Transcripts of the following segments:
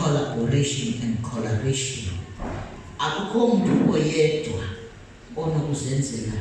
Collaboration and collaboration. Akukho umuntu oyedwa onokuzenzela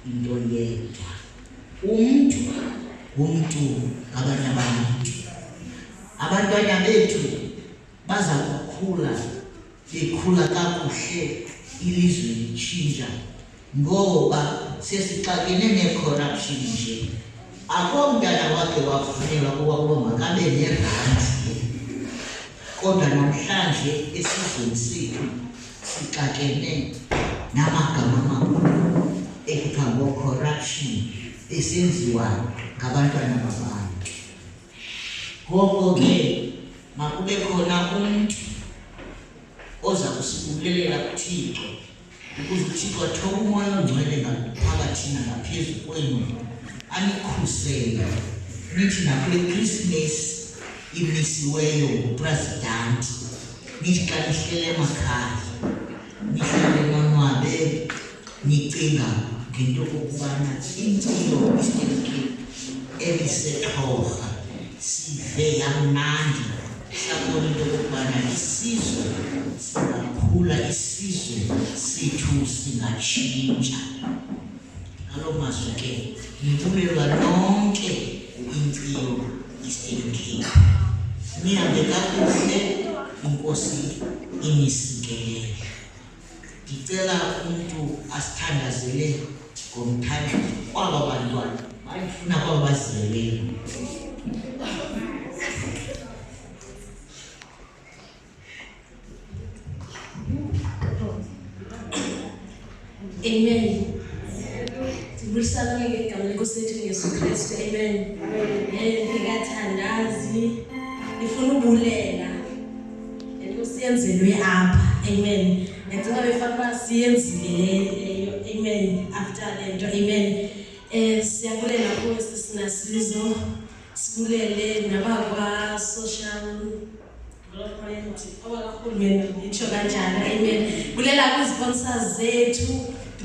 into yedwa. Umuntu abanye abantu. Abantwana bethu baza kukhula bekhula kakuhle ilizwe litshintsha ngoba sesixakene ne-corruption nje. Akho mntana wakhe wafunelwa ukuba makabe nerandi. Kodwa namhlanje esizweni sethu sixakene namagama amakhulu ekuthiwa ngo-corruption esenziwa ngabantwana babantu. Ngoko ke makube khona umuntu oza kusibukelela kuThixo ukuze uThixo athobe umoya ongcwele ngaphakathi nangaphezu kwenu anikhusele nithi nakule Krismesi imisiweyo nguPresident nithi xa nihlele emakhaya nihlale nonwabe nicinga ngento okokubana impilo isiteki ebiseXhosa sive yamnandi sabona into okokubana isizwe singakhula isizwe sethu singatshintsha. Ngaloo mazwi ke nibumelwa nonke impilo isiteki nihambe kakuhle inkosi inisikelele. Ndicela umuntu asithandazele ngomthandazo kwaba bantwana bayifuna kwaba bazileleyo. Amen. Sibulisana ngegama lenkosi yethu Yesu Kristu. Amen. Ndingathandazi ndifuna ubulela into siyenzelwe apha. Amen. Ndicela befaka siyenzile. Amen. After lento. Amen. Siyabulela kuwe sisinasizo. sibulele nabakwa social development abakahulumeni itsho kanjani amen bulela kwisponsors zethu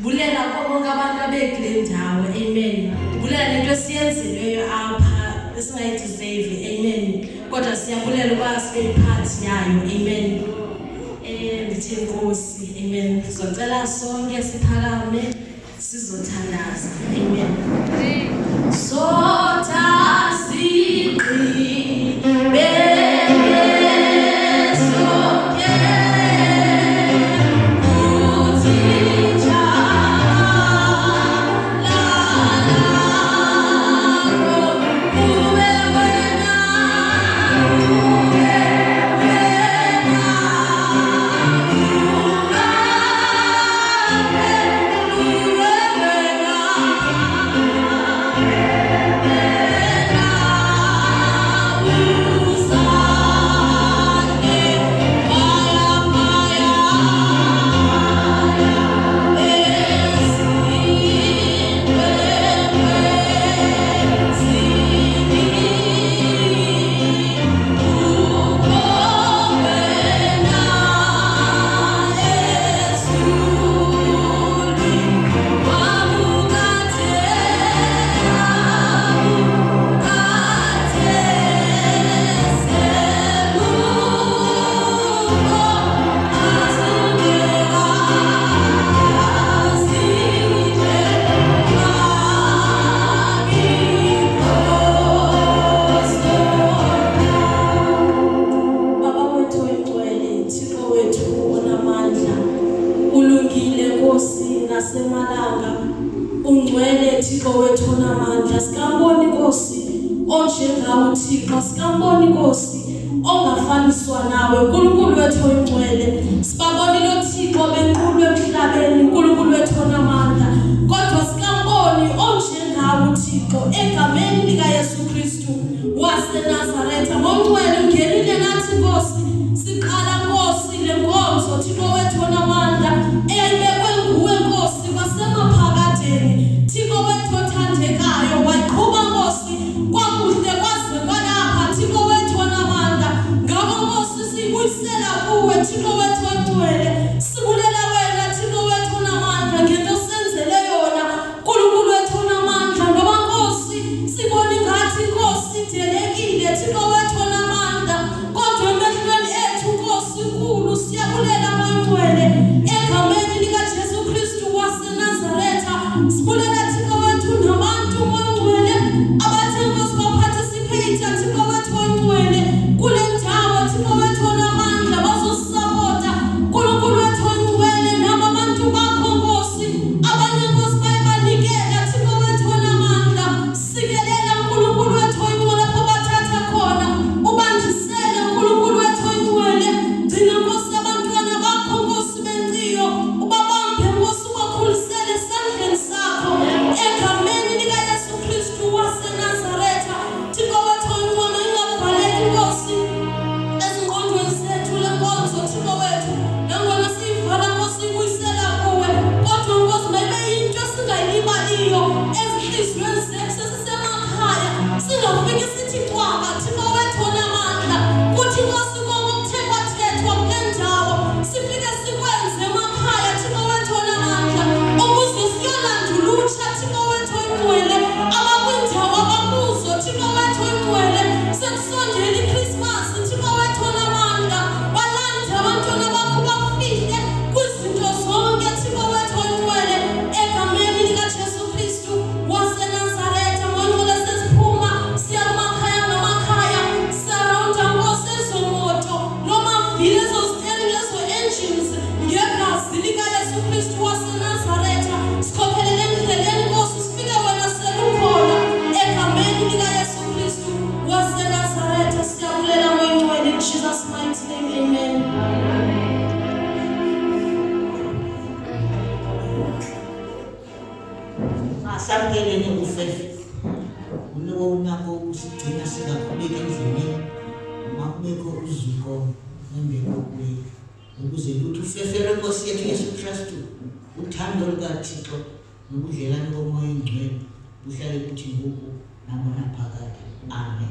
bulela bonke abantu abekule ndawo amen bulela lento esiyenzileyo apha esingayideserve amen kodwa siyabulela ukuba sibe part yayo amen ndithi Nkosi amen sizocela sonke siphakame sizothandaza amen sotha siqi Sikamboni Nkosi ongafaniswa nawe uNkulunkulu wethu oyingcwele sibabonile uThixo benqulu emhlabeni uNkulunkulu wethu onamandla kodwa sikamboni onjengawe uThixo egameni lika Yesu Kristu waseNazaretha ngongcwele ungenile nathi Nkosi siqala Nkosi lenkonzo Thixo wethu onamandla eyayibekwe nguwe Nkosi kwasemaphakadeni Thixo wethu othandekayo wayiqhuba Nkosi kwakuhle kwaze kwalapha Thixo wethu onamandla ngabo Nkosi sibuyisela kuwe Thixo wethu ongcwele sibulela wena Thixo wethu onamandla ngento senzele yona uNkulunkulu wethu onamandla ngoba Nkosi sibona ngathi Nkosi delekile Thixo wethu onamandla kodwa emehlweni ethu Nkosi nkulu siyabulela ngongcwele egameni lika Jesu Kristu waseNazaretha sibulela Thixo wethu nabantu ngongcwele abathe Nkosi baparticipate Thixo wethu ongcwele kule ndawo Thixo wethu onamandla bazosupporta uNkulunkulu wethu ongcwele nabo abantu bakho Nkosi abanye Nkosi bayibanikela Thixo wethu onamandla sikelela uNkulunkulu wethu ongcwele lapho bathatha khona ubandisele uNkulunkulu wethu ongcwele gcina Nkosi abantwana bakho Nkosi benziyo ubabambe Nkosi ubakhulisele esandleni sakho egameni lika Yesu Kristu waseNazaretha Thixo wethu ongcwele ingavaleki Nkosi ezingqondweni zethu lenkonzo Thixo wethu nangona siyivala Nkosi ibuyisela kuwe kodwa Nkosi mayibe yinto esingayilibaliyo ezinhliziyweni zethu sesisemakhaya singafiki sithi cwaka Thixo wethu onamandla kuthi Nkosi konke okuthethwa kule ndawo sifike sikwenze emakhaya Thixo wethu onamandla ukuze siyolanda ulutsha Thixo wethu ongcwele abakwindawo abakuzo Thixo wethu ongcwele sekusondela iChristmas Thixo wethu onamandla balanda abantwana bakho bafihle kwizinto zonke Thixo wethu ongcwele egameni lika Jesu Kristu waseNazaretha ngongcwele sesiphuma siya kumakhaya ngamakhaya siyarawunda Nkosi ezomoto nomavili ezozitering lezo engines ngegazi lika Yesu Kristu waseNazaretha sikhokhelele endleleni Nkosi sifike wena selukhona egameni lika Yesu Kristu waseNazaretha siyabulela ngongcwele in Jesus mighty name amen. Asamkeleni ubufefe ulowo unako ukusigcina singakhuleki endleleni uma kubekho uzuko nembeko kuwe ukuze luthi ufefe lwenkosi yethu Yesu Kristu uthando lukaThixo nobudlelwane bomoya oyingcwele buhlale kuthi ngoku nangona phakade amen.